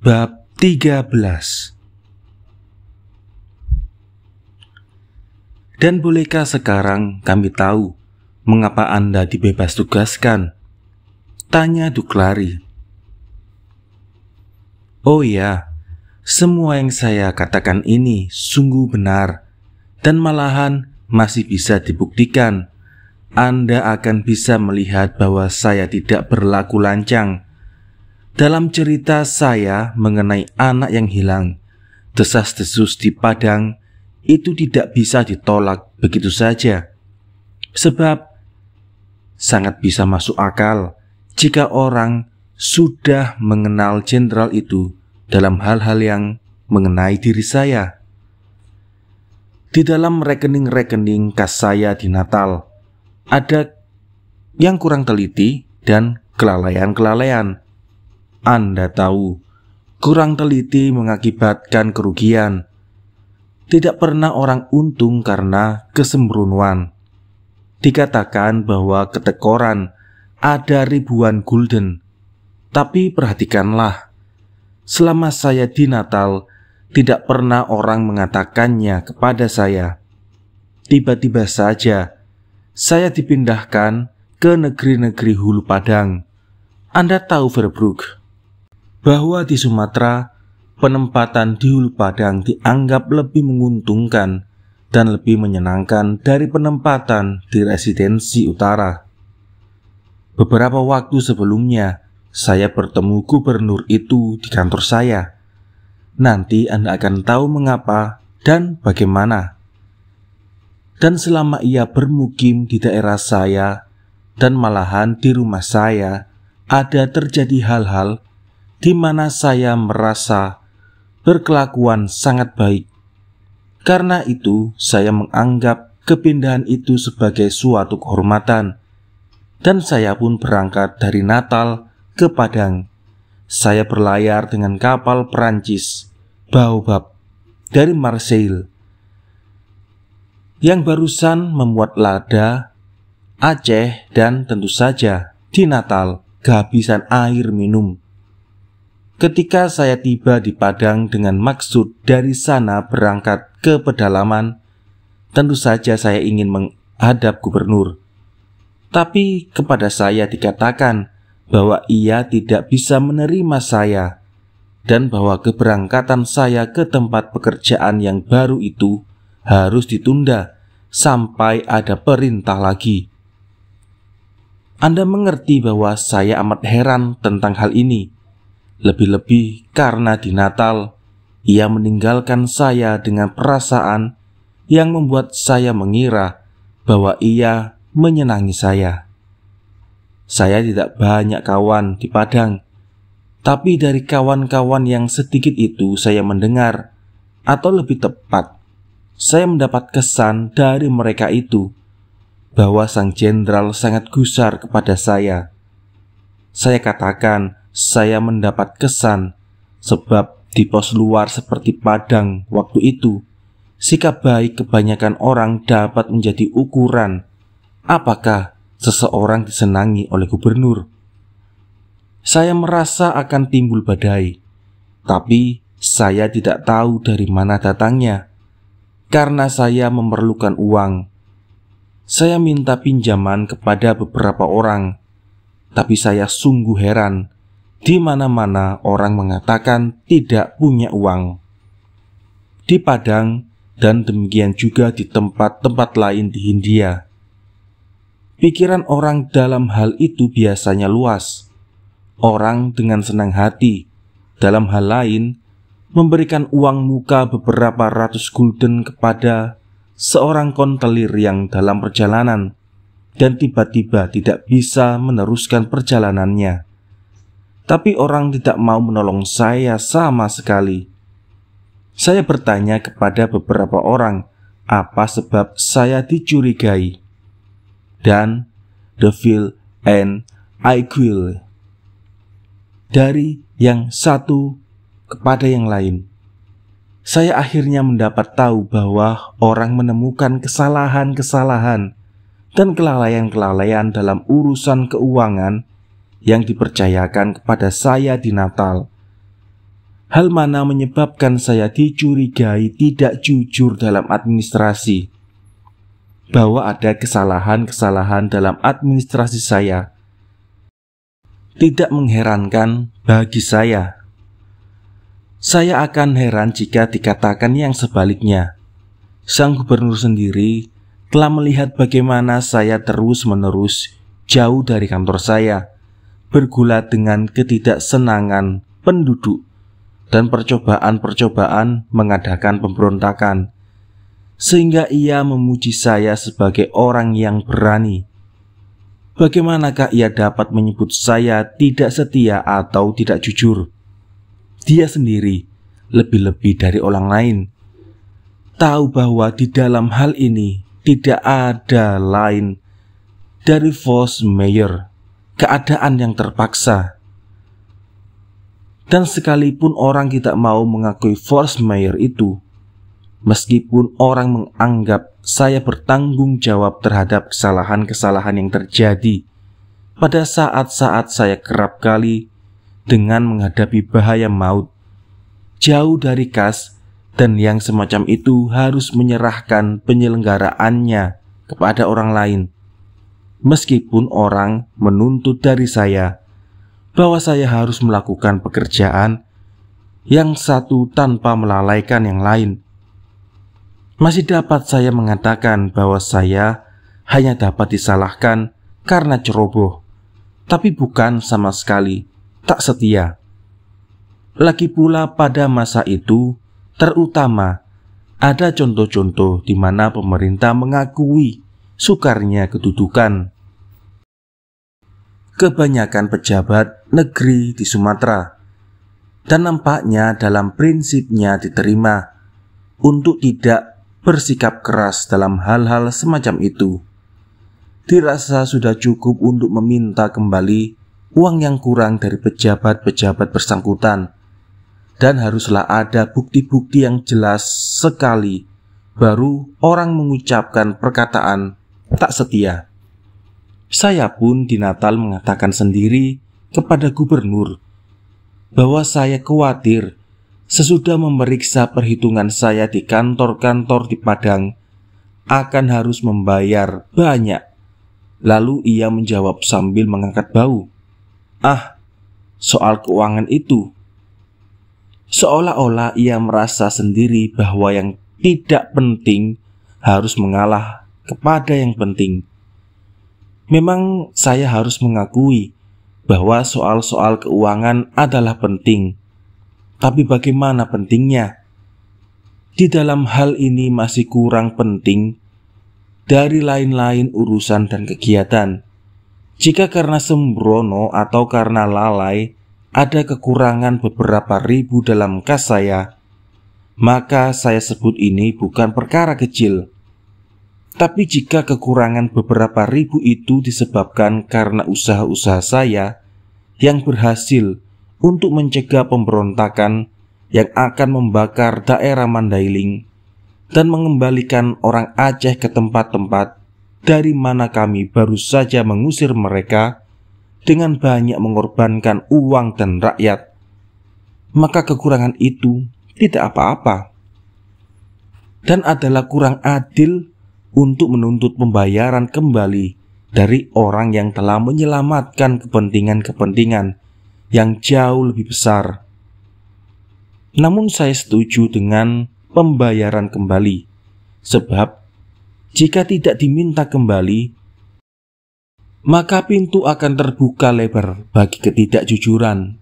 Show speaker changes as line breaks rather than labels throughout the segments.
Bab 13. Dan bolehkah sekarang kami tahu mengapa Anda dibebas tugaskan? Tanya Duklari. Oh ya, semua yang saya katakan ini sungguh benar, dan malahan masih bisa dibuktikan. Anda akan bisa melihat bahwa saya tidak berlaku lancang. Dalam cerita saya mengenai anak yang hilang, desas-desus di padang itu tidak bisa ditolak begitu saja. Sebab sangat bisa masuk akal jika orang sudah mengenal jenderal itu dalam hal-hal yang mengenai diri saya. Di dalam rekening-rekening kas saya di Natal, ada yang kurang teliti dan kelalaian-kelalaian. Anda tahu, kurang teliti mengakibatkan kerugian. Tidak pernah orang untung karena kesembronoan. Dikatakan bahwa ketekoran ada ribuan gulden. Tapi perhatikanlah, selama saya di Natal, tidak pernah orang mengatakannya kepada saya. Tiba-tiba saja, saya dipindahkan ke negeri-negeri hulu padang. Anda tahu Verbroek, bahwa di Sumatera, penempatan di hulu padang dianggap lebih menguntungkan dan lebih menyenangkan dari penempatan di residensi utara. Beberapa waktu sebelumnya, saya bertemu gubernur itu di kantor saya. Nanti Anda akan tahu mengapa dan bagaimana. Dan selama ia bermukim di daerah saya dan malahan di rumah saya, ada terjadi hal-hal di mana saya merasa berkelakuan sangat baik. Karena itu, saya menganggap kepindahan itu sebagai suatu kehormatan. Dan saya pun berangkat dari Natal ke Padang. Saya berlayar dengan kapal Perancis, Baobab, dari Marseille, yang barusan memuat lada, Aceh, dan tentu saja di Natal kehabisan air minum. Ketika saya tiba di Padang dengan maksud dari sana berangkat ke pedalaman, tentu saja saya ingin menghadap gubernur. Tapi kepada saya dikatakan bahwa ia tidak bisa menerima saya dan bahwa keberangkatan saya ke tempat pekerjaan yang baru itu harus ditunda sampai ada perintah lagi. Anda mengerti bahwa saya amat heran tentang hal ini. Lebih-lebih karena di Natal, ia meninggalkan saya dengan perasaan yang membuat saya mengira bahwa ia menyenangi saya. Saya tidak banyak kawan di Padang, tapi dari kawan-kawan yang sedikit itu saya mendengar, atau lebih tepat, saya mendapat kesan dari mereka itu, bahwa sang jenderal sangat gusar kepada saya. Saya katakan, saya mendapat kesan sebab di pos luar seperti Padang waktu itu, sikap baik kebanyakan orang dapat menjadi ukuran apakah seseorang disenangi oleh gubernur. Saya merasa akan timbul badai, tapi saya tidak tahu dari mana datangnya. Karena saya memerlukan uang, saya minta pinjaman kepada beberapa orang, tapi saya sungguh heran. Di mana-mana orang mengatakan tidak punya uang. Di Padang dan demikian juga di tempat-tempat lain di Hindia. Pikiran orang dalam hal itu biasanya luas. Orang dengan senang hati dalam hal lain memberikan uang muka beberapa ratus gulden kepada seorang kontelir yang dalam perjalanan dan tiba-tiba tidak bisa meneruskan perjalanannya. Tapi orang tidak mau menolong saya sama sekali. Saya bertanya kepada beberapa orang apa sebab saya dicurigai. Dan Deville and Aiguille, dari yang satu kepada yang lain, saya akhirnya mendapat tahu bahwa orang menemukan kesalahan-kesalahan dan kelalaian-kelalaian dalam urusan keuangan yang dipercayakan kepada saya di Natal. Hal mana menyebabkan saya dicurigai tidak jujur dalam administrasi? Bahwa ada kesalahan-kesalahan dalam administrasi saya tidak mengherankan bagi saya. Saya akan heran jika dikatakan yang sebaliknya. Sang gubernur sendiri telah melihat bagaimana saya terus-menerus jauh dari kantor saya, bergulat dengan ketidaksenangan penduduk dan percobaan-percobaan mengadakan pemberontakan, sehingga ia memuji saya sebagai orang yang berani. Bagaimanakah ia dapat menyebut saya tidak setia atau tidak jujur? Dia sendiri, lebih-lebih dari orang lain, tahu bahwa di dalam hal ini tidak ada lain dari force majeure, keadaan yang terpaksa. Dan sekalipun orang tidak mau mengakui force majeure itu, meskipun orang menganggap saya bertanggung jawab terhadap kesalahan-kesalahan yang terjadi pada saat-saat saya kerap kali dengan menghadapi bahaya maut, jauh dari kas, dan yang semacam itu harus menyerahkan penyelenggaraannya kepada orang lain. Meskipun orang menuntut dari saya bahwa saya harus melakukan pekerjaan yang satu tanpa melalaikan yang lain, masih dapat saya mengatakan bahwa saya hanya dapat disalahkan karena ceroboh, tapi bukan sama sekali tak setia. Lagi pula pada masa itu, terutama ada contoh-contoh di mana pemerintah mengakui sukarnya kedudukan kebanyakan pejabat negeri di Sumatera, dan nampaknya dalam prinsipnya diterima untuk tidak bersikap keras dalam hal-hal semacam itu. Dirasa sudah cukup untuk meminta kembali uang yang kurang dari pejabat-pejabat bersangkutan, dan haruslah ada bukti-bukti yang jelas sekali baru orang mengucapkan perkataan tak setia. Saya pun di Natal mengatakan sendiri kepada gubernur bahwa saya khawatir sesudah memeriksa perhitungan saya di kantor-kantor di Padang akan harus membayar banyak. Lalu ia menjawab sambil mengangkat bau, "Ah, soal keuangan itu." Seolah-olah ia merasa sendiri bahwa yang tidak penting harus mengalah kepada yang penting. Memang saya harus mengakui bahwa soal-soal keuangan adalah penting. Tapi bagaimana pentingnya? Di dalam hal ini masih kurang penting dari lain-lain urusan dan kegiatan. Jika karena sembrono atau karena lalai ada kekurangan beberapa ribu dalam kas saya, maka saya sebut ini bukan perkara kecil. Tapi jika kekurangan beberapa ribu itu disebabkan karena usaha-usaha saya yang berhasil untuk mencegah pemberontakan yang akan membakar daerah Mandailing dan mengembalikan orang Aceh ke tempat-tempat dari mana kami baru saja mengusir mereka dengan banyak mengorbankan uang dan rakyat, maka kekurangan itu tidak apa-apa dan adalah kurang adil untuk menuntut pembayaran kembali dari orang yang telah menyelamatkan kepentingan-kepentingan yang jauh lebih besar. Namun saya setuju dengan pembayaran kembali, sebab jika tidak diminta kembali, maka pintu akan terbuka lebar bagi ketidakjujuran.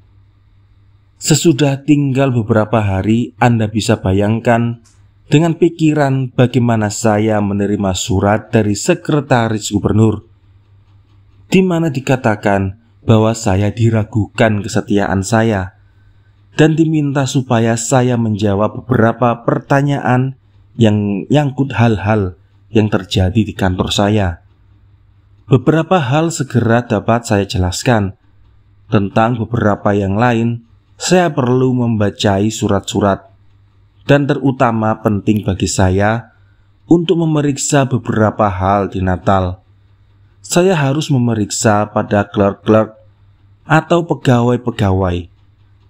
Sesudah tinggal beberapa hari, Anda bisa bayangkan dengan pikiran bagaimana saya menerima surat dari sekretaris gubernur, di mana dikatakan bahwa saya diragukan kesetiaan saya dan diminta supaya saya menjawab beberapa pertanyaan yang nyangkut hal-hal yang terjadi di kantor saya. Beberapa hal segera dapat saya jelaskan. Tentang beberapa yang lain, saya perlu membacai surat-surat, dan terutama penting bagi saya untuk memeriksa beberapa hal di Natal. Saya harus memeriksa pada clerk-clerk atau pegawai-pegawai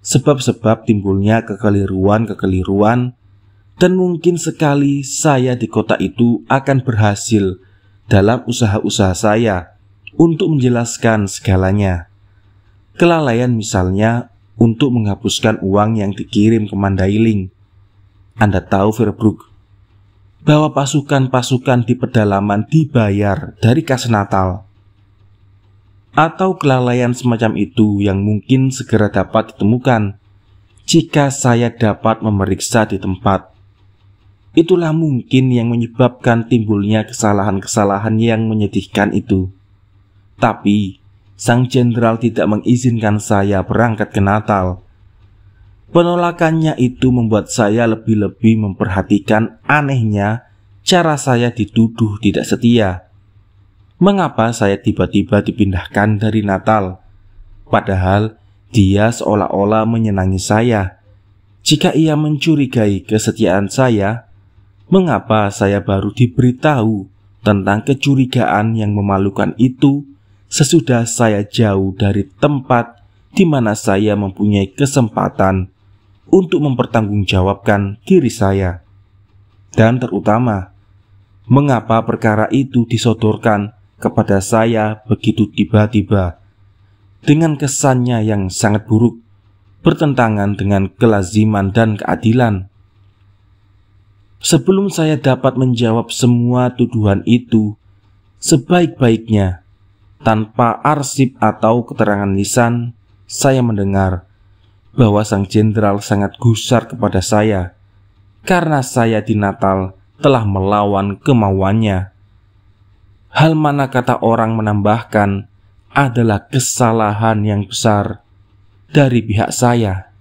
sebab-sebab timbulnya kekeliruan-kekeliruan, dan mungkin sekali saya di kota itu akan berhasil dalam usaha-usaha saya untuk menjelaskan segalanya. Kelalaian misalnya untuk menghapuskan uang yang dikirim ke Mandailing. Anda tahu, Verbrugge, bahwa pasukan-pasukan di pedalaman dibayar dari kas Natal. Atau kelalaian semacam itu yang mungkin segera dapat ditemukan jika saya dapat memeriksa di tempat. Itulah mungkin yang menyebabkan timbulnya kesalahan-kesalahan yang menyedihkan itu. Tapi sang jenderal tidak mengizinkan saya berangkat ke Natal. Penolakannya itu membuat saya lebih-lebih memperhatikan anehnya cara saya dituduh tidak setia. Mengapa saya tiba-tiba dipindahkan dari Natal, padahal dia seolah-olah menyenangi saya? Jika ia mencurigai kesetiaan saya, mengapa saya baru diberitahu tentang kecurigaan yang memalukan itu sesudah saya jauh dari tempat di mana saya mempunyai kesempatan untuk mempertanggungjawabkan diri saya? Dan terutama, mengapa perkara itu disodorkan kepada saya begitu tiba-tiba, dengan kesannya yang sangat buruk, bertentangan dengan kelaziman dan keadilan? Sebelum saya dapat menjawab semua tuduhan itu sebaik-baiknya, tanpa arsip atau keterangan lisan, saya mendengar bahwa sang jenderal sangat gusar kepada saya karena saya di Natal telah melawan kemauannya. Hal mana kata orang menambahkan adalah kesalahan yang besar dari pihak saya.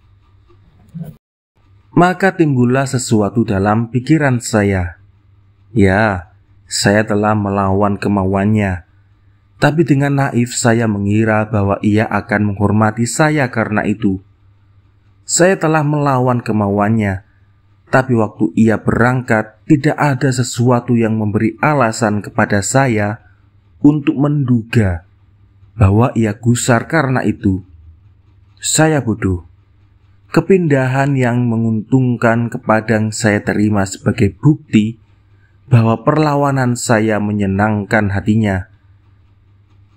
Maka timbullah sesuatu dalam pikiran saya. Ya, saya telah melawan kemauannya. Tapi dengan naif saya mengira bahwa ia akan menghormati saya karena itu. Saya telah melawan kemauannya, tapi waktu ia berangkat tidak ada sesuatu yang memberi alasan kepada saya untuk menduga bahwa ia gusar karena itu. Saya bodoh. Kepindahan yang menguntungkan ke Padang saya terima sebagai bukti bahwa perlawanan saya menyenangkan hatinya.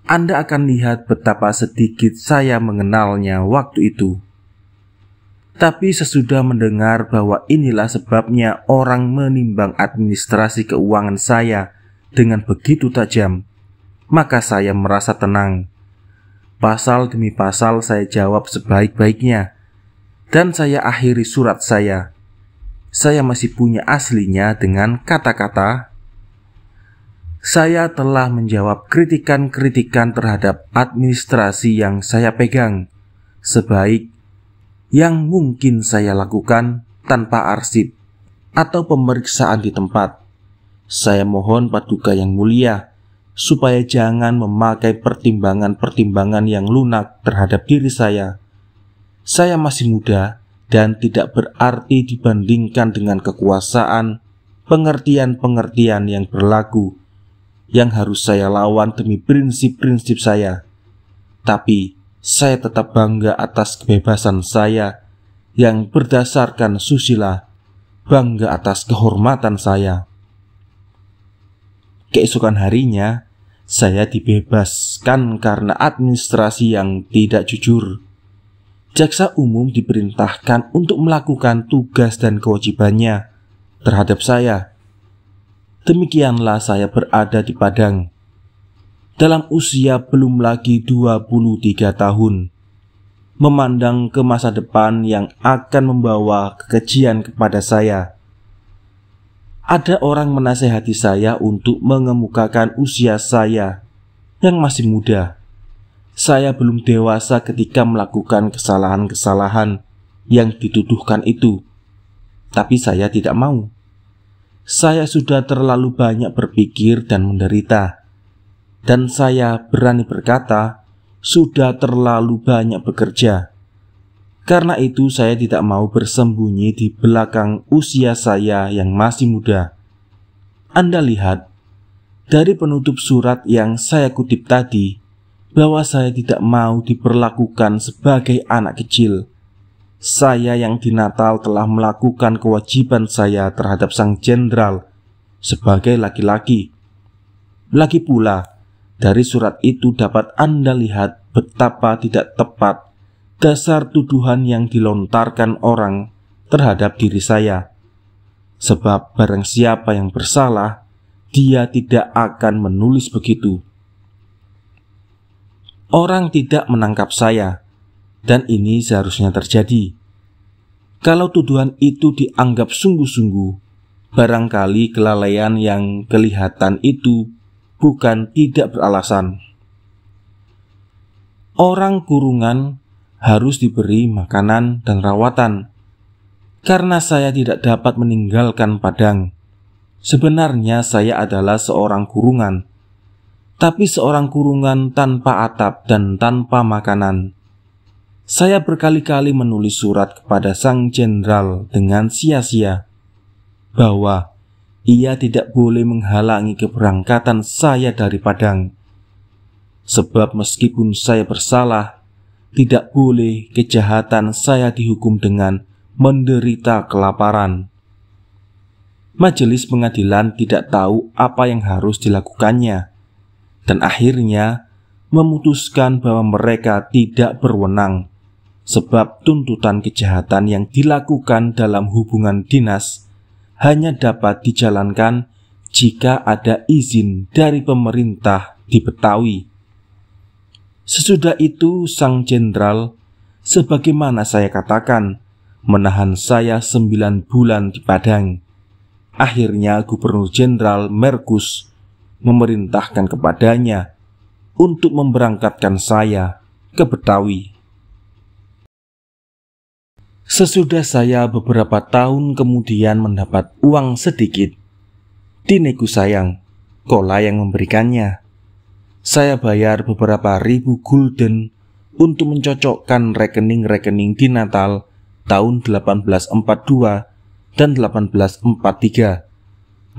Anda akan lihat betapa sedikit saya mengenalnya waktu itu. Tapi sesudah mendengar bahwa inilah sebabnya orang menimbang administrasi keuangan saya dengan begitu tajam, maka saya merasa tenang. Pasal demi pasal saya jawab sebaik-baiknya, dan saya akhiri surat saya. Saya masih punya aslinya dengan kata-kata, "Saya telah menjawab kritikan-kritikan terhadap administrasi yang saya pegang sebaik yang mungkin saya lakukan tanpa arsip atau pemeriksaan di tempat. Saya mohon Paduka yang mulia supaya jangan memakai pertimbangan-pertimbangan yang lunak terhadap diri saya. Saya masih muda dan tidak berarti dibandingkan dengan kekuasaan, pengertian-pengertian yang berlaku yang harus saya lawan demi prinsip-prinsip saya. Tapi saya tetap bangga atas kebebasan saya yang berdasarkan susila, bangga atas kehormatan saya." Keesokan harinya, saya dibebaskan karena administrasi yang tidak jujur. Jaksa umum diperintahkan untuk melakukan tugas dan kewajibannya terhadap saya. Demikianlah saya berada di Padang dalam usia belum lagi 23 tahun, memandang ke masa depan yang akan membawa kekejian kepada saya. Ada orang menasehati saya untuk mengemukakan usia saya yang masih muda. Saya belum dewasa ketika melakukan kesalahan-kesalahan yang dituduhkan itu, tapi saya tidak mau. Saya sudah terlalu banyak berpikir dan menderita. Dan saya berani berkata, sudah terlalu banyak bekerja. Karena itu saya tidak mau bersembunyi di belakang usia saya yang masih muda. Anda lihat, dari penutup surat yang saya kutip tadi, bahwa saya tidak mau diperlakukan sebagai anak kecil. saya yang di Natal telah melakukan kewajiban saya terhadap sang jenderal sebagai laki-laki. Lagi pula, dari surat itu dapat Anda lihat betapa tidak tepat dasar tuduhan yang dilontarkan orang terhadap diri saya. Sebab barang siapa yang bersalah, dia tidak akan menulis begitu. Orang tidak menangkap saya, dan ini seharusnya terjadi. Kalau tuduhan itu dianggap sungguh-sungguh, barangkali kelalaian yang kelihatan itu bukan tidak beralasan. Orang kurungan harus diberi makanan dan rawatan. Karena saya tidak dapat meninggalkan Padang, sebenarnya saya adalah seorang kurungan, tapi seorang kurungan tanpa atap dan tanpa makanan. Saya berkali-kali menulis surat kepada sang jenderal dengan sia-sia bahwa ia tidak boleh menghalangi keberangkatan saya dari Padang. Sebab meskipun saya bersalah, tidak boleh kejahatan saya dihukum dengan menderita kelaparan. Majelis pengadilan tidak tahu apa yang harus dilakukannya, dan akhirnya memutuskan bahwa mereka tidak berwenang, sebab tuntutan kejahatan yang dilakukan dalam hubungan dinas hanya dapat dijalankan jika ada izin dari pemerintah di Betawi. Sesudah itu sang jenderal, sebagaimana saya katakan, menahan saya 9 bulan di Padang. Akhirnya Gubernur Jenderal Merkus memerintahkan kepadanya untuk memberangkatkan saya ke Betawi. Sesudah saya beberapa tahun kemudian mendapat uang sedikit, Dineku sayang, Kola yang memberikannya. Saya bayar beberapa ribu gulden untuk mencocokkan rekening-rekening di Natal tahun 1842 dan 1843.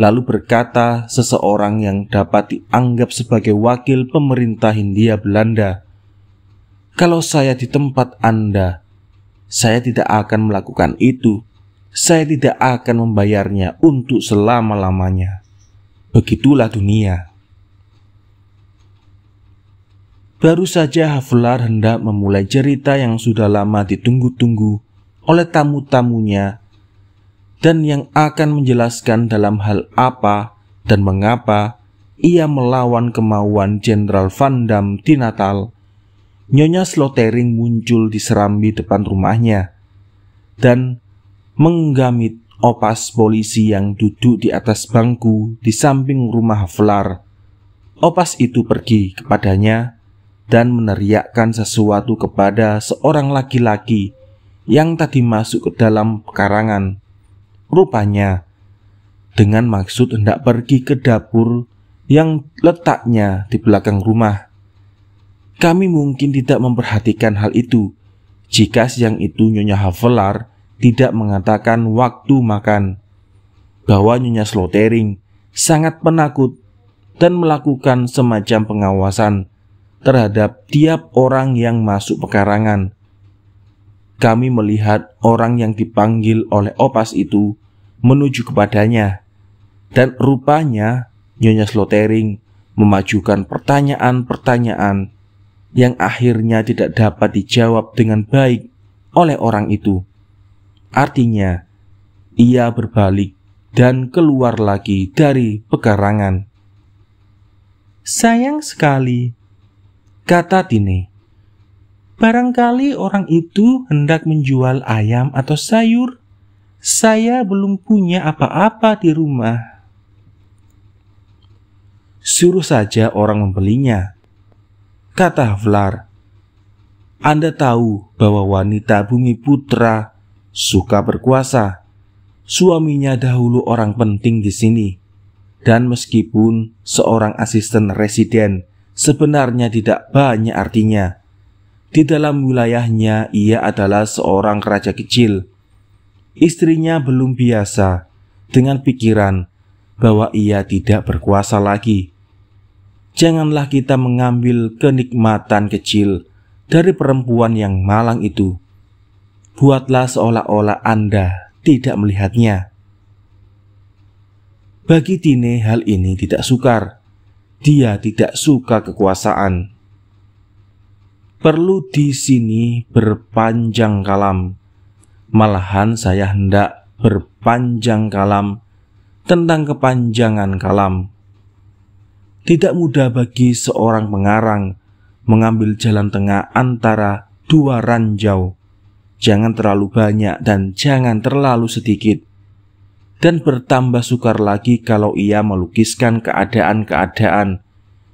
Lalu berkata seseorang yang dapat dianggap sebagai wakil pemerintah Hindia Belanda, "Kalau saya di tempat Anda, saya tidak akan melakukan itu. Saya tidak akan membayarnya untuk selama-lamanya. Begitulah dunia." Baru saja Havelaar hendak memulai cerita yang sudah lama ditunggu-tunggu oleh tamu-tamunya dan yang akan menjelaskan dalam hal apa dan mengapa ia melawan kemauan Jenderal Van Dam di Natal. Nyonya Slotering muncul di serambi depan rumahnya dan menggamit opas polisi yang duduk di atas bangku di samping rumah Havelaar. Opas itu pergi kepadanya dan meneriakkan sesuatu kepada seorang laki-laki yang tadi masuk ke dalam pekarangan. Rupanya dengan maksud hendak pergi ke dapur yang letaknya di belakang rumah. Kami mungkin tidak memperhatikan hal itu jika siang itu Nyonya Havelaar tidak mengatakan waktu makan bahwa Nyonya Slotering sangat penakut dan melakukan semacam pengawasan terhadap tiap orang yang masuk pekarangan. Kami melihat orang yang dipanggil oleh opas itu menuju kepadanya, dan rupanya Nyonya Slotering memajukan pertanyaan-pertanyaan yang akhirnya tidak dapat dijawab dengan baik oleh orang itu. Artinya, ia berbalik dan keluar lagi dari pekarangan. "Sayang sekali," kata Tine. "Barangkali orang itu hendak menjual ayam atau sayur. Saya belum punya apa-apa di rumah." "Suruh saja orang membelinya," kata Havelaar. "Anda tahu bahwa wanita Bumiputra suka berkuasa. Suaminya dahulu orang penting di sini, dan meskipun seorang asisten residen sebenarnya tidak banyak artinya, di dalam wilayahnya ia adalah seorang raja kecil. Istrinya belum biasa dengan pikiran bahwa ia tidak berkuasa lagi. Janganlah kita mengambil kenikmatan kecil dari perempuan yang malang itu. buatlah seolah-olah Anda tidak melihatnya. Bagi Tine hal ini tidak sukar. Dia tidak suka kekuasaan. Perlu di sini berpanjang kalam. Malahan saya hendak berpanjang kalam tentang kepanjangan kalam. Tidak mudah bagi seorang pengarang mengambil jalan tengah antara dua ranjau. Jangan terlalu banyak dan jangan terlalu sedikit. Dan bertambah sukar lagi kalau ia melukiskan keadaan-keadaan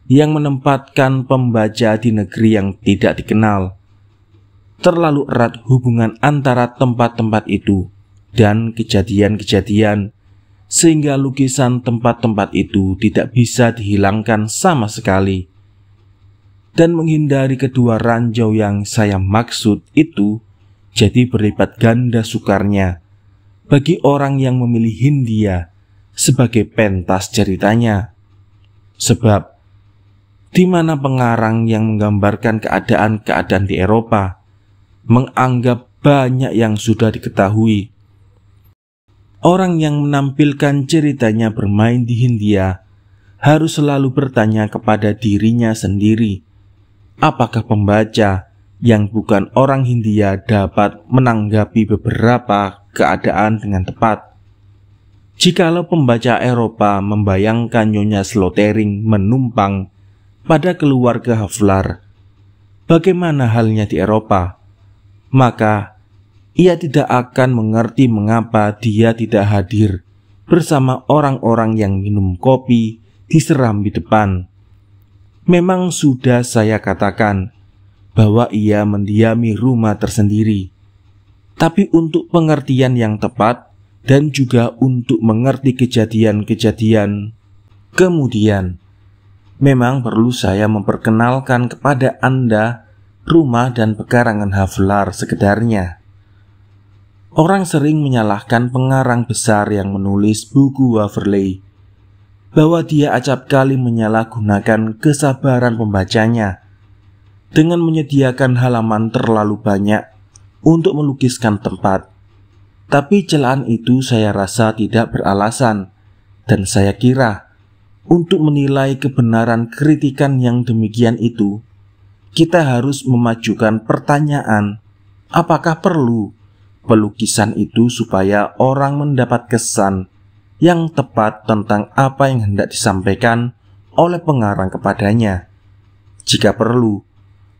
yang menempatkan pembaca di negeri yang tidak dikenal. Terlalu erat hubungan antara tempat-tempat itu dan kejadian-kejadian, sehingga lukisan tempat-tempat itu tidak bisa dihilangkan sama sekali. Dan menghindari kedua ranjau yang saya maksud itu jadi berlipat ganda sukarnya bagi orang yang memilih Hindia sebagai pentas ceritanya. Sebab di mana pengarang yang menggambarkan keadaan-keadaan di Eropa menganggap banyak yang sudah diketahui, orang yang menampilkan ceritanya bermain di Hindia harus selalu bertanya kepada dirinya sendiri, apakah pembaca yang bukan orang Hindia dapat menanggapi beberapa keadaan dengan tepat. Jikalau pembaca Eropa membayangkan Nyonya Slotering menumpang pada keluarga Havlar, bagaimana halnya di Eropa? Maka ia tidak akan mengerti mengapa dia tidak hadir bersama orang-orang yang minum kopi di serambi depan. Memang sudah saya katakan bahwa ia mendiami rumah tersendiri, tapi untuk pengertian yang tepat dan juga untuk mengerti kejadian-kejadian kemudian, memang perlu saya memperkenalkan kepada Anda rumah dan pekarangan Havlar sekedarnya. Orang sering menyalahkan pengarang besar yang menulis buku Waverley bahwa dia acap kali menyalahgunakan kesabaran pembacanya dengan menyediakan halaman terlalu banyak untuk melukiskan tempat. Tapi celaan itu saya rasa tidak beralasan, dan saya kira untuk menilai kebenaran kritikan yang demikian itu, kita harus memajukan pertanyaan, apakah perlu pelukisan itu supaya orang mendapat kesan yang tepat tentang apa yang hendak disampaikan oleh pengarang kepadanya. Jika perlu,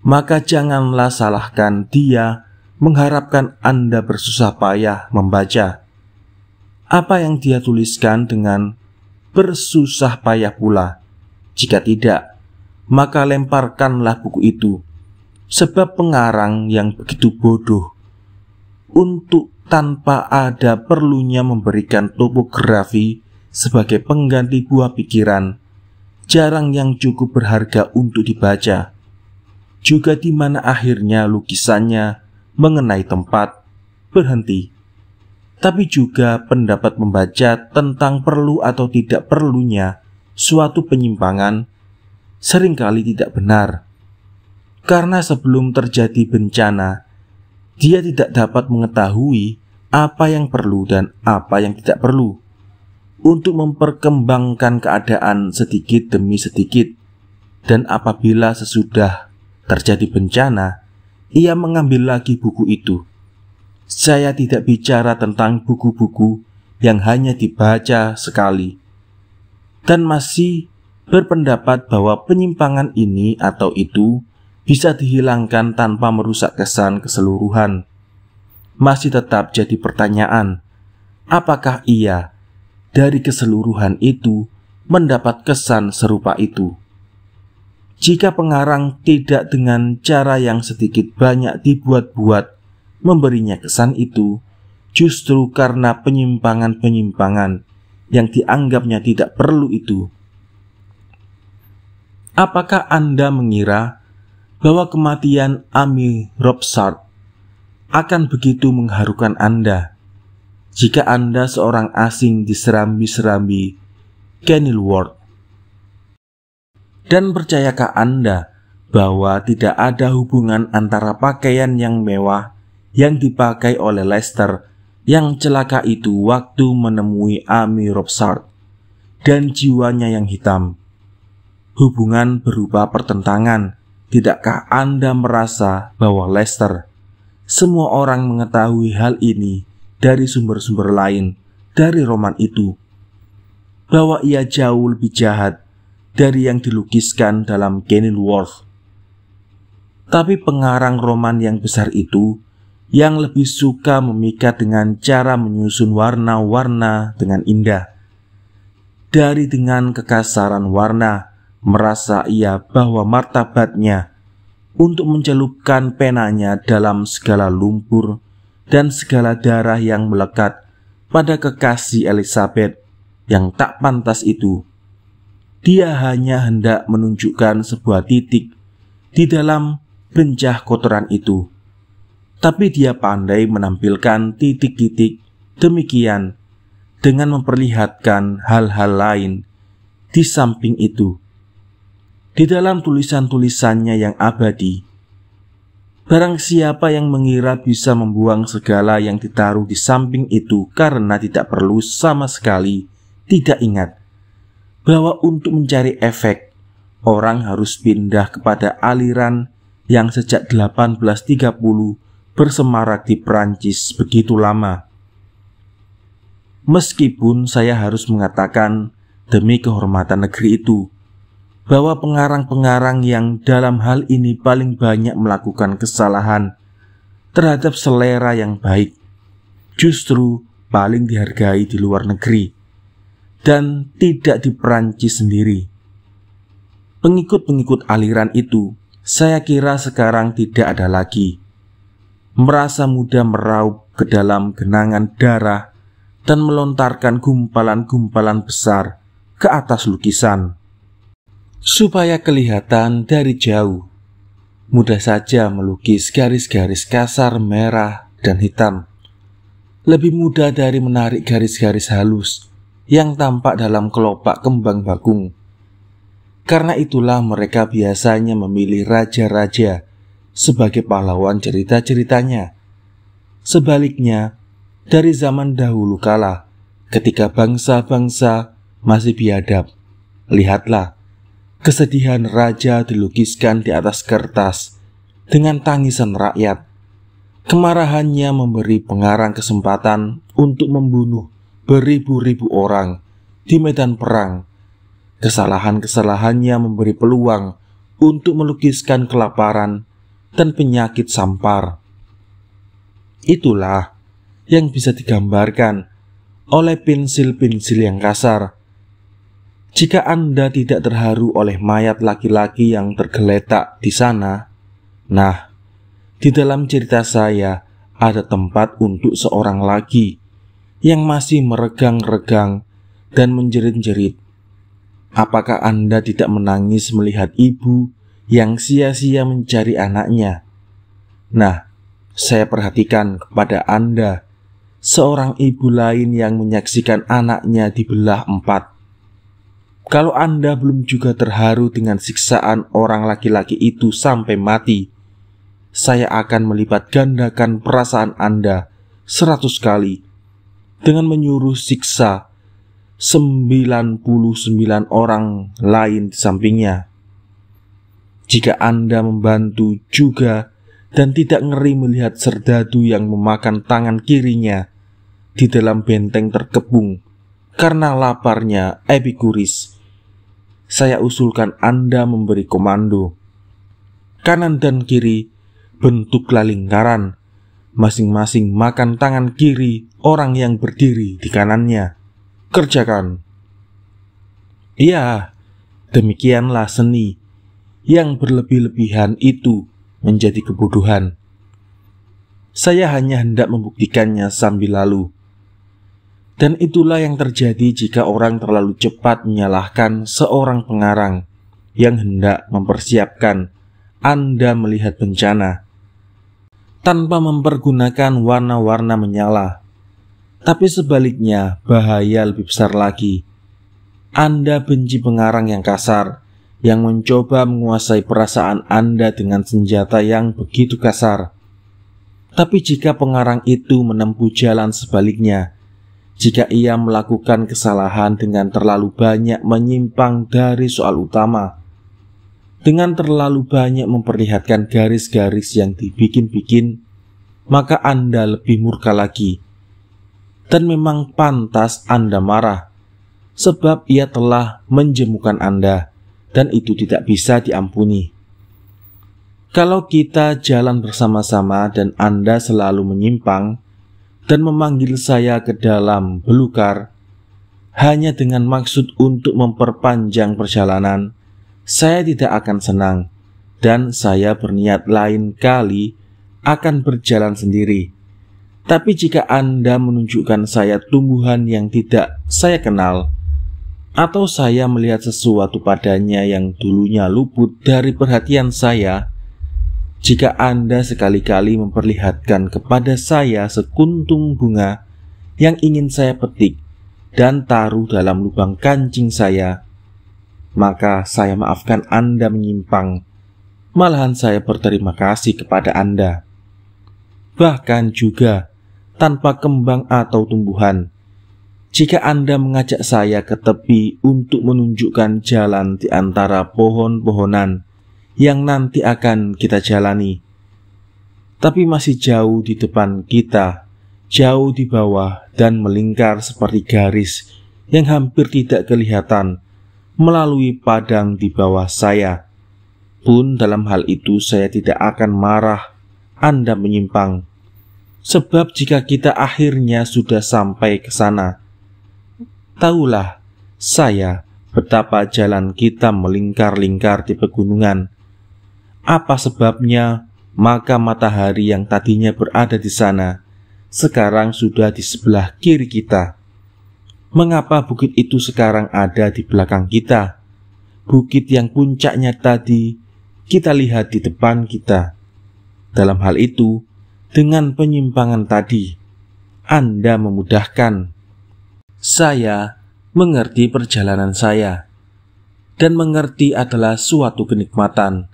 maka janganlah salahkan dia mengharapkan Anda bersusah payah membaca apa yang dia tuliskan dengan bersusah payah pula. Jika tidak, maka lemparkanlah buku itu, sebab pengarang yang begitu bodoh untuk tanpa ada perlunya memberikan topografi sebagai pengganti buah pikiran, jarang yang cukup berharga untuk dibaca. Juga di mana akhirnya lukisannya mengenai tempat berhenti. Tapi juga pendapat membaca tentang perlu atau tidak perlunya suatu penyimpangan seringkali tidak benar. Karena sebelum terjadi bencana, dia tidak dapat mengetahui apa yang perlu dan apa yang tidak perlu untuk memperkembangkan keadaan sedikit demi sedikit. Dan apabila sesudah terjadi bencana, ia mengambil lagi buku itu. Saya tidak bicara tentang buku-buku yang hanya dibaca sekali, dan masih berpendapat bahwa penyimpangan ini atau itu bisa dihilangkan tanpa merusak kesan keseluruhan. Masih tetap jadi pertanyaan, apakah ia dari keseluruhan itu mendapat kesan serupa itu? Jika pengarang tidak dengan cara yang sedikit banyak dibuat-buat memberinya kesan itu, justru karena penyimpangan-penyimpangan yang dianggapnya tidak perlu itu. Apakah Anda mengira bahwa kematian Amy Robsart akan begitu mengharukan Anda jika Anda seorang asing di serambi-serambi Kenilworth? Dan percayakah Anda bahwa tidak ada hubungan antara pakaian yang mewah yang dipakai oleh Lester yang celaka itu waktu menemui Amy Robsart dan jiwanya yang hitam. Hubungan berupa pertentangan. Tidakkah Anda merasa bahwa Lester, semua orang mengetahui hal ini dari sumber-sumber lain dari roman itu, bahwa ia jauh lebih jahat dari yang dilukiskan dalam Kenilworth. Tapi pengarang roman yang besar itu yang lebih suka memikat dengan cara menyusun warna-warna dengan indah. Dari dengan kekasaran warna, merasa ia bahwa martabatnya untuk mencelupkan penanya dalam segala lumpur dan segala darah yang melekat pada kekasih Elizabeth yang tak pantas itu. Dia hanya hendak menunjukkan sebuah titik di dalam bencah kotoran itu. Tapi dia pandai menampilkan titik-titik demikian dengan memperlihatkan hal-hal lain di samping itu. Di dalam tulisan-tulisannya yang abadi, barang siapa yang mengira bisa membuang segala yang ditaruh di samping itu karena tidak perlu sama sekali, tidak ingat bahwa untuk mencari efek, orang harus pindah kepada aliran yang sejak 1830 bersemarak di Prancis begitu lama. Meskipun saya harus mengatakan demi kehormatan negeri itu, bahwa pengarang-pengarang yang dalam hal ini paling banyak melakukan kesalahan terhadap selera yang baik, justru paling dihargai di luar negeri, dan tidak di Prancis sendiri. Pengikut-pengikut aliran itu, saya kira sekarang tidak ada lagi. Merasa mudah meraup ke dalam genangan darah dan melontarkan gumpalan-gumpalan besar ke atas lukisan. Supaya kelihatan dari jauh, mudah saja melukis garis-garis kasar merah dan hitam. Lebih mudah dari menarik garis-garis halus yang tampak dalam kelopak kembang bakung. Karena itulah mereka biasanya memilih raja-raja sebagai pahlawan cerita-ceritanya. Sebaliknya, dari zaman dahulu kala, ketika bangsa-bangsa masih biadab, lihatlah, kesedihan raja dilukiskan di atas kertas dengan tangisan rakyat. Kemarahannya memberi pengarang kesempatan untuk membunuh beribu-ribu orang di medan perang. Kesalahan-kesalahannya memberi peluang untuk melukiskan kelaparan dan penyakit sampar. Itulah yang bisa digambarkan oleh pensil-pensil yang kasar. Jika Anda tidak terharu oleh mayat laki-laki yang tergeletak di sana, nah, di dalam cerita saya ada tempat untuk seorang lagi yang masih meregang-regang dan menjerit-jerit. Apakah Anda tidak menangis melihat ibu yang sia-sia mencari anaknya? Nah, saya perhatikan kepada Anda, seorang ibu lain yang menyaksikan anaknya dibelah 4. Kalau Anda belum juga terharu dengan siksaan orang laki-laki itu sampai mati, saya akan melipat gandakan perasaan Anda 100 kali dengan menyuruh siksa 99 orang lain di sampingnya. Jika Anda membantu juga dan tidak ngeri melihat serdadu yang memakan tangan kirinya di dalam benteng terkepung karena laparnya Epikuris, saya usulkan Anda memberi komando. Kanan dan kiri bentuklah lingkaran, masing-masing makan tangan kiri orang yang berdiri di kanannya. Kerjakan. Iya, demikianlah seni. Yang berlebih-lebihan itu menjadi kebodohan. Saya hanya hendak membuktikannya sambil lalu. Dan itulah yang terjadi jika orang terlalu cepat menyalahkan seorang pengarang yang hendak mempersiapkan Anda melihat bencana tanpa mempergunakan warna-warna menyala. Tapi sebaliknya, bahaya lebih besar lagi. Anda benci pengarang yang kasar, yang mencoba menguasai perasaan Anda dengan senjata yang begitu kasar. Tapi jika pengarang itu menempuh jalan sebaliknya, jika ia melakukan kesalahan dengan terlalu banyak menyimpang dari soal utama, dengan terlalu banyak memperlihatkan garis-garis yang dibikin-bikin, maka Anda lebih murka lagi. Dan memang pantas Anda marah, sebab ia telah menjemukan Anda, dan itu tidak bisa diampuni. Kalau kita jalan bersama-sama dan Anda selalu menyimpang dan memanggil saya ke dalam belukar hanya dengan maksud untuk memperpanjang perjalanan, saya tidak akan senang dan saya berniat lain kali akan berjalan sendiri. Tapi jika Anda menunjukkan saya tumbuhan yang tidak saya kenal, atau saya melihat sesuatu padanya yang dulunya luput dari perhatian saya, jika Anda sekali-kali memperlihatkan kepada saya sekuntum bunga yang ingin saya petik dan taruh dalam lubang kancing saya, maka saya maafkan Anda menyimpang. Malahan saya berterima kasih kepada Anda. Bahkan juga tanpa kembang atau tumbuhan, jika Anda mengajak saya ke tepi untuk menunjukkan jalan di antara pohon-pohonan yang nanti akan kita jalani, tapi masih jauh di depan kita, jauh di bawah dan melingkar seperti garis yang hampir tidak kelihatan melalui padang di bawah saya, pun dalam hal itu saya tidak akan marah Anda menyimpang. Sebab jika kita akhirnya sudah sampai ke sana, tahulah saya betapa jalan kita melingkar-lingkar di pegunungan. Apa sebabnya? Maka matahari yang tadinya berada di sana sekarang sudah di sebelah kiri kita. Mengapa bukit itu sekarang ada di belakang kita? Bukit yang puncaknya tadi kita lihat di depan kita. Dalam hal itu, dengan penyimpangan tadi, Anda memudahkan saya mengerti perjalanan saya, dan mengerti adalah suatu kenikmatan.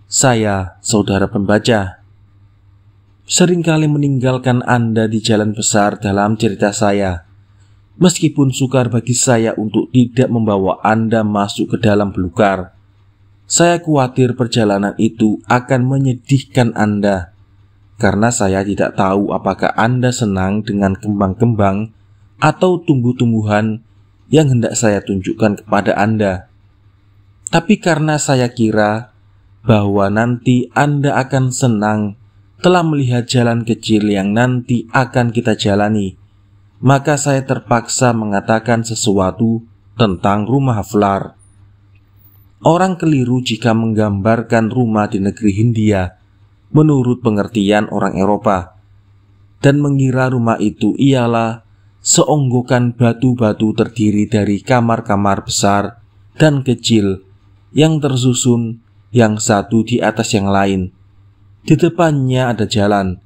Saya, saudara pembaca, seringkali meninggalkan Anda di jalan besar dalam cerita saya, meskipun sukar bagi saya untuk tidak membawa Anda masuk ke dalam belukar. Saya khawatir perjalanan itu akan menyedihkan Anda, karena saya tidak tahu apakah Anda senang dengan kembang-kembang atau tumbuh-tumbuhan yang hendak saya tunjukkan kepada Anda. Tapi karena saya kira bahwa nanti Anda akan senang telah melihat jalan kecil yang nanti akan kita jalani, maka saya terpaksa mengatakan sesuatu tentang rumah Havlar. Orang keliru jika menggambarkan rumah di negeri Hindia menurut pengertian orang Eropa, dan mengira rumah itu ialah seonggokan batu-batu terdiri dari kamar-kamar besar dan kecil yang tersusun yang satu di atas yang lain. Di depannya ada jalan,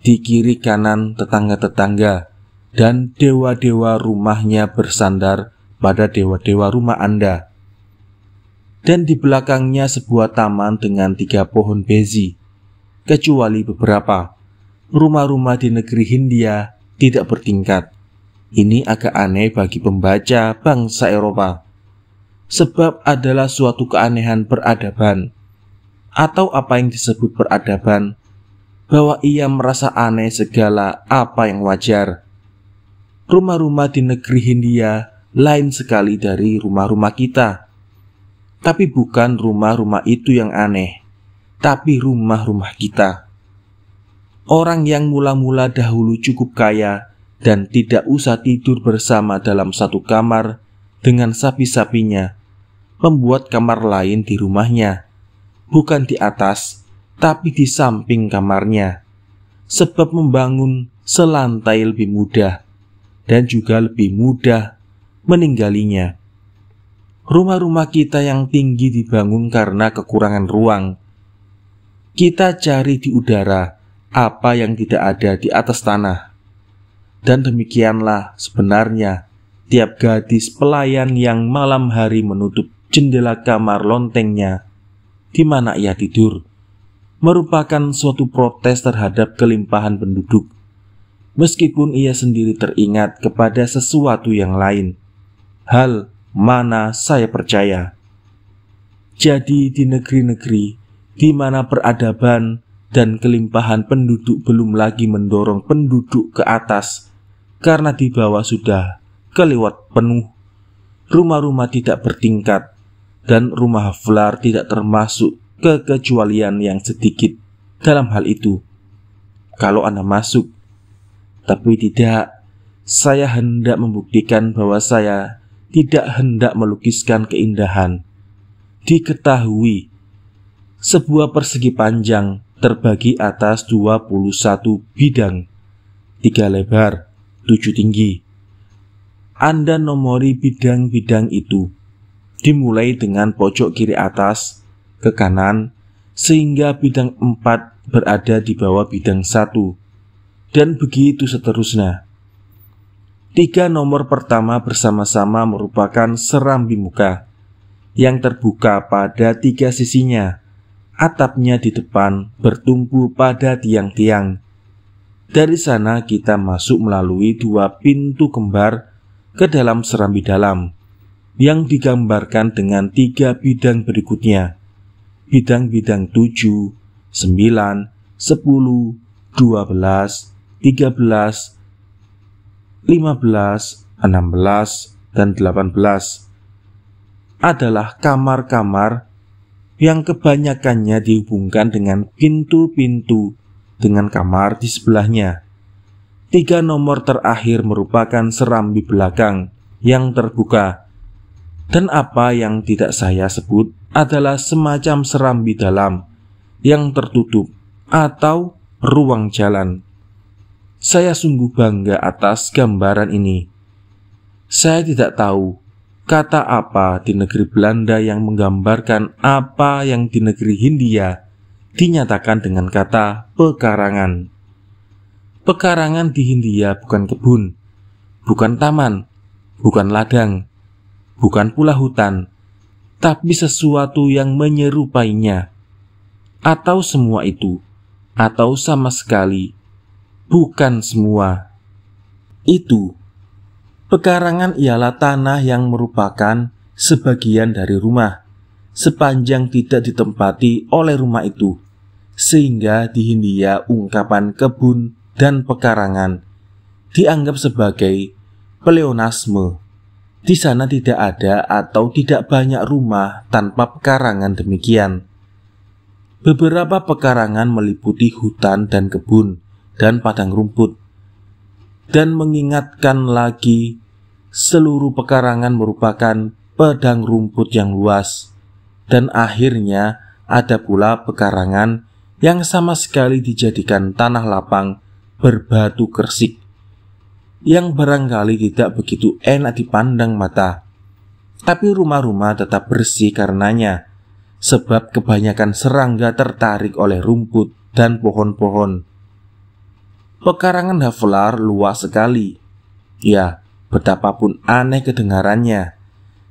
di kiri kanan tetangga-tetangga, dan dewa-dewa rumahnya bersandar pada dewa-dewa rumah Anda. Dan di belakangnya sebuah taman dengan 3 pohon bezi. Kecuali beberapa, rumah-rumah di negeri Hindia tidak bertingkat. Ini agak aneh bagi pembaca bangsa Eropa, sebab adalah suatu keanehan peradaban, atau apa yang disebut peradaban, bahwa ia merasa aneh segala apa yang wajar. Rumah-rumah di negeri Hindia lain sekali dari rumah-rumah kita. Tapi bukan rumah-rumah itu yang aneh, tapi rumah-rumah kita. Orang yang mula-mula dahulu cukup kaya dan tidak usah tidur bersama dalam satu kamar dengan sapi-sapinya, membuat kamar lain di rumahnya, bukan di atas, tapi di samping kamarnya, sebab membangun selantai lebih mudah, dan juga lebih mudah meninggalnya. Rumah-rumah kita yang tinggi dibangun karena kekurangan ruang. Kita cari di udara apa yang tidak ada di atas tanah. Dan demikianlah sebenarnya tiap gadis pelayan yang malam hari menutup jendela kamar lontengnya di mana ia tidur, merupakan suatu protes terhadap kelimpahan penduduk, meskipun ia sendiri teringat kepada sesuatu yang lain. Hal mana saya percaya. Jadi di negeri-negeri di mana peradaban dan kelimpahan penduduk belum lagi mendorong penduduk ke atas, karena di bawah sudah kelewat penuh, rumah-rumah tidak bertingkat, dan rumah Havelaar tidak termasuk kekecualian yang sedikit dalam hal itu. Kalau Anda masuk, tapi tidak, saya hendak membuktikan bahwa saya tidak hendak melukiskan keindahan. Diketahui, sebuah persegi panjang terbagi atas 21 bidang, 3 lebar, 7 tinggi. Anda nomori bidang-bidang itu, dimulai dengan pojok kiri atas ke kanan, sehingga bidang 4 berada di bawah bidang 1, dan begitu seterusnya. 3 nomor pertama bersama-sama merupakan serambi muka yang terbuka pada 3 sisinya. Atapnya di depan bertumpu pada tiang-tiang. Dari sana kita masuk melalui 2 pintu kembar ke dalam serambi dalam, yang digambarkan dengan 3 bidang berikutnya. Bidang-bidang 7, 9, 10, 12, 13, 15, 16, dan 18 adalah kamar-kamar yang kebanyakannya dihubungkan dengan pintu-pintu dengan kamar di sebelahnya. 3 nomor terakhir merupakan serambi belakang yang terbuka, dan apa yang tidak saya sebut adalah semacam serambi dalam yang tertutup atau ruang jalan. Saya sungguh bangga atas gambaran ini. Saya tidak tahu kata apa di negeri Belanda yang menggambarkan apa yang di negeri Hindia dinyatakan dengan kata pekarangan. Pekarangan di Hindia bukan kebun, bukan taman, bukan ladang, bukan pula hutan, tapi sesuatu yang menyerupainya. Atau semua itu, atau sama sekali bukan semua itu. Pekarangan ialah tanah yang merupakan sebagian dari rumah, sepanjang tidak ditempati oleh rumah itu, sehingga di Hindia ungkapan kebun dan pekarangan dianggap sebagai pleonasme. Di sana tidak ada atau tidak banyak rumah tanpa pekarangan demikian. Beberapa pekarangan meliputi hutan dan kebun dan padang rumput, dan mengingatkan lagi, seluruh pekarangan merupakan padang rumput yang luas. Dan akhirnya ada pula pekarangan yang sama sekali dijadikan tanah lapang berbatu kersik, yang barangkali tidak begitu enak dipandang mata, tapi rumah-rumah tetap bersih karenanya, sebab kebanyakan serangga tertarik oleh rumput dan pohon-pohon. Pekarangan Havelaar luas sekali. Ya, betapapun aneh kedengarannya,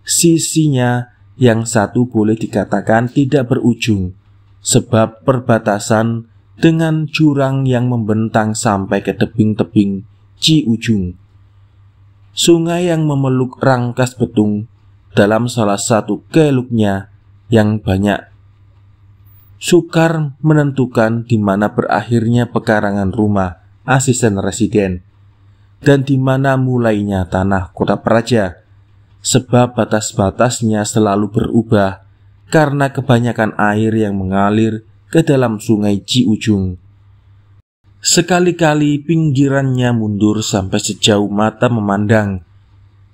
sisinya yang satu boleh dikatakan tidak berujung, sebab perbatasan dengan jurang yang membentang sampai ke tebing-tebing Ciujung. Sungai yang memeluk Rangkas Betung dalam salah satu keluknya yang banyak. Sukar menentukan di mana berakhirnya pekarangan rumah asisten residen dan di mana mulainya tanah kota Praja, sebab batas-batasnya selalu berubah karena kebanyakan air yang mengalir ke dalam sungai Ciujung. Sekali-kali pinggirannya mundur sampai sejauh mata memandang,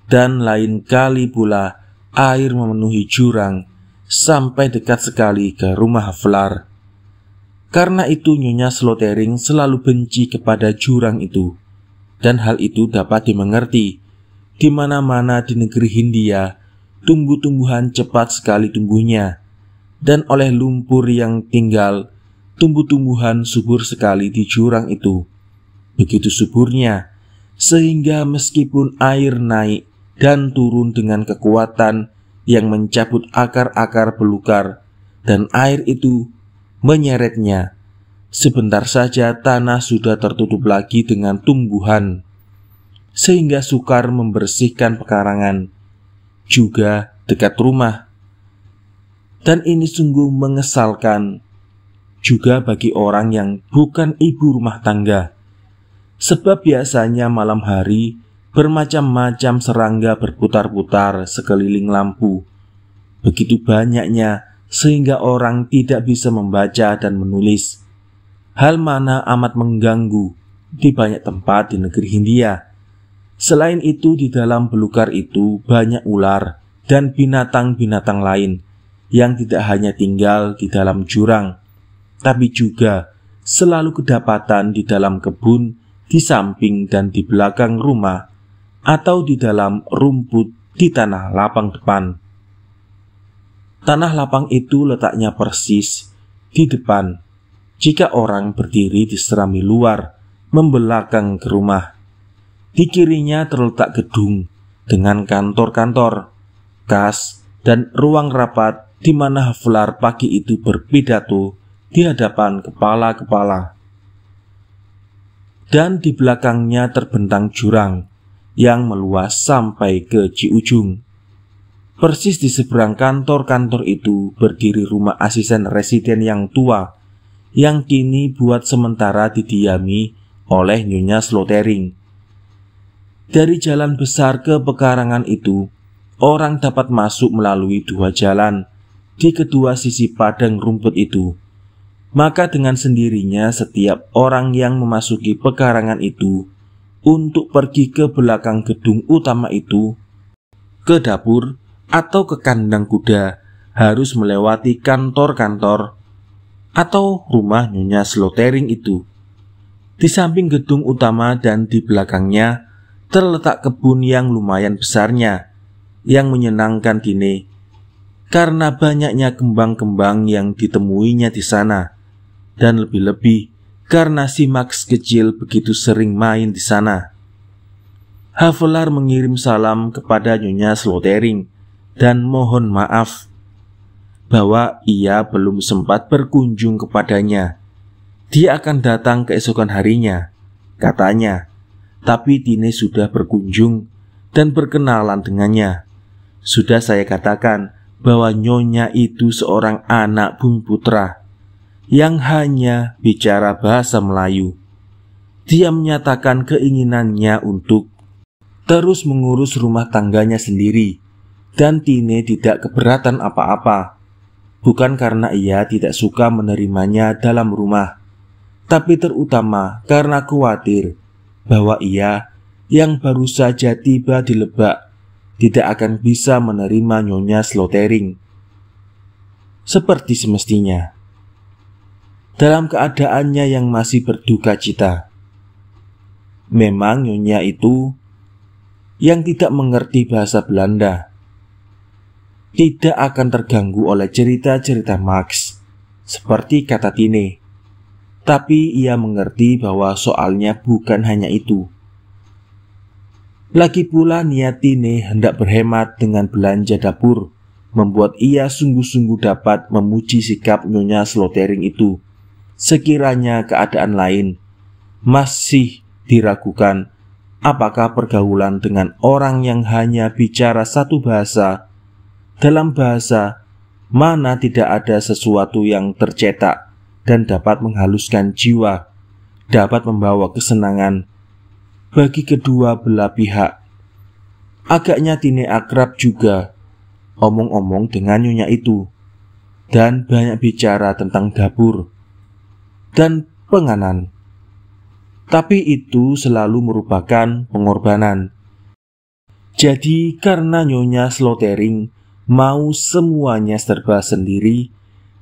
dan lain kali pula air memenuhi jurang sampai dekat sekali ke rumah Havelaar. Karena itu Nyonya Slotering selalu benci kepada jurang itu, dan hal itu dapat dimengerti. Di mana-mana di negeri Hindia, tumbuh-tumbuhan cepat sekali tumbuhnya, dan oleh lumpur yang tinggal, tumbuh-tumbuhan subur sekali di jurang itu. Begitu suburnya, sehingga meskipun air naik dan turun dengan kekuatan yang mencabut akar-akar belukar, dan air itu menyeretnya. Sebentar saja tanah sudah tertutup lagi dengan tumbuhan, sehingga sukar membersihkan pekarangan, juga dekat rumah. Dan ini sungguh mengesalkan juga bagi orang yang bukan ibu rumah tangga, sebab biasanya malam hari bermacam-macam serangga berputar-putar sekeliling lampu. Begitu banyaknya sehingga orang tidak bisa membaca dan menulis. Hal mana amat mengganggu di banyak tempat di negeri Hindia. Selain itu, di dalam belukar itu banyak ular dan binatang-binatang lain yang tidak hanya tinggal di dalam jurang, tapi juga selalu kedapatan di dalam kebun, di samping dan di belakang rumah, atau di dalam rumput di tanah lapang depan. Tanah lapang itu letaknya persis di depan. Jika orang berdiri di serami luar, membelakang ke rumah. Di kirinya terletak gedung dengan kantor-kantor, kas, dan ruang rapat di mana Havelaar pagi itu berpidato di hadapan kepala-kepala. Dan di belakangnya terbentang jurang yang meluas sampai ke Ciujung. Persis di seberang kantor-kantor itu berdiri rumah asisten residen yang tua, yang kini buat sementara didiami oleh Nyonya Slotering. Dari jalan besar ke pekarangan itu, orang dapat masuk melalui dua jalan di kedua sisi padang rumput itu. Maka dengan sendirinya setiap orang yang memasuki pekarangan itu untuk pergi ke belakang gedung utama itu, ke dapur atau ke kandang kuda, harus melewati kantor-kantor atau rumah Nyonya Slotering itu. Di samping gedung utama dan di belakangnya terletak kebun yang lumayan besarnya, yang menyenangkan Tine karena banyaknya kembang-kembang yang ditemuinya di sana, dan lebih-lebih karena si Max kecil begitu sering main di sana. Havelaar mengirim salam kepada Nyonya Slotering dan mohon maaf bahwa ia belum sempat berkunjung kepadanya. Dia akan datang keesokan harinya, katanya. Tapi Tine sudah berkunjung dan berkenalan dengannya. Sudah saya katakan bahwa Nyonya itu seorang anak bumi putra yang hanya bicara bahasa Melayu. Dia menyatakan keinginannya untuk terus mengurus rumah tangganya sendiri, dan Tine tidak keberatan apa-apa. Bukan karena ia tidak suka menerimanya dalam rumah, tapi terutama karena khawatir bahwa ia yang baru saja tiba di Lebak tidak akan bisa menerima Nyonya Slotering seperti semestinya, dalam keadaannya yang masih berduka cita. Memang Nyonya itu yang tidak mengerti bahasa Belanda tidak akan terganggu oleh cerita-cerita Max, seperti kata Tine. Tapi ia mengerti bahwa soalnya bukan hanya itu. Lagi pula niat Tine hendak berhemat dengan belanja dapur, membuat ia sungguh-sungguh dapat memuji sikap Nyonya Slotering itu. Sekiranya keadaan lain masih diragukan, apakah pergaulan dengan orang yang hanya bicara satu bahasa, dalam bahasa mana tidak ada sesuatu yang tercetak dan dapat menghaluskan jiwa, dapat membawa kesenangan bagi kedua belah pihak. Agaknya Tine akrab juga omong-omong dengan Nyonya itu, dan banyak bicara tentang dapur dan penganan. Tapi itu selalu merupakan pengorbanan. Jadi karena Nyonya Slotering mau semuanya serba sendiri,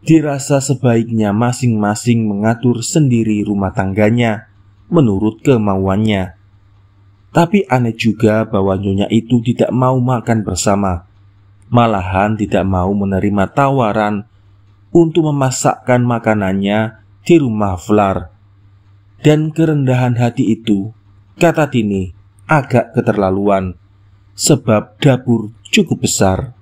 dirasa sebaiknya masing-masing mengatur sendiri rumah tangganya menurut kemauannya. Tapi aneh juga bahwa Nyonya itu tidak mau makan bersama, malahan tidak mau menerima tawaran untuk memasakkan makanannya di rumah Havelaar. Dan kerendahan hati itu, kata Tine, agak keterlaluan, sebab dapur cukup besar.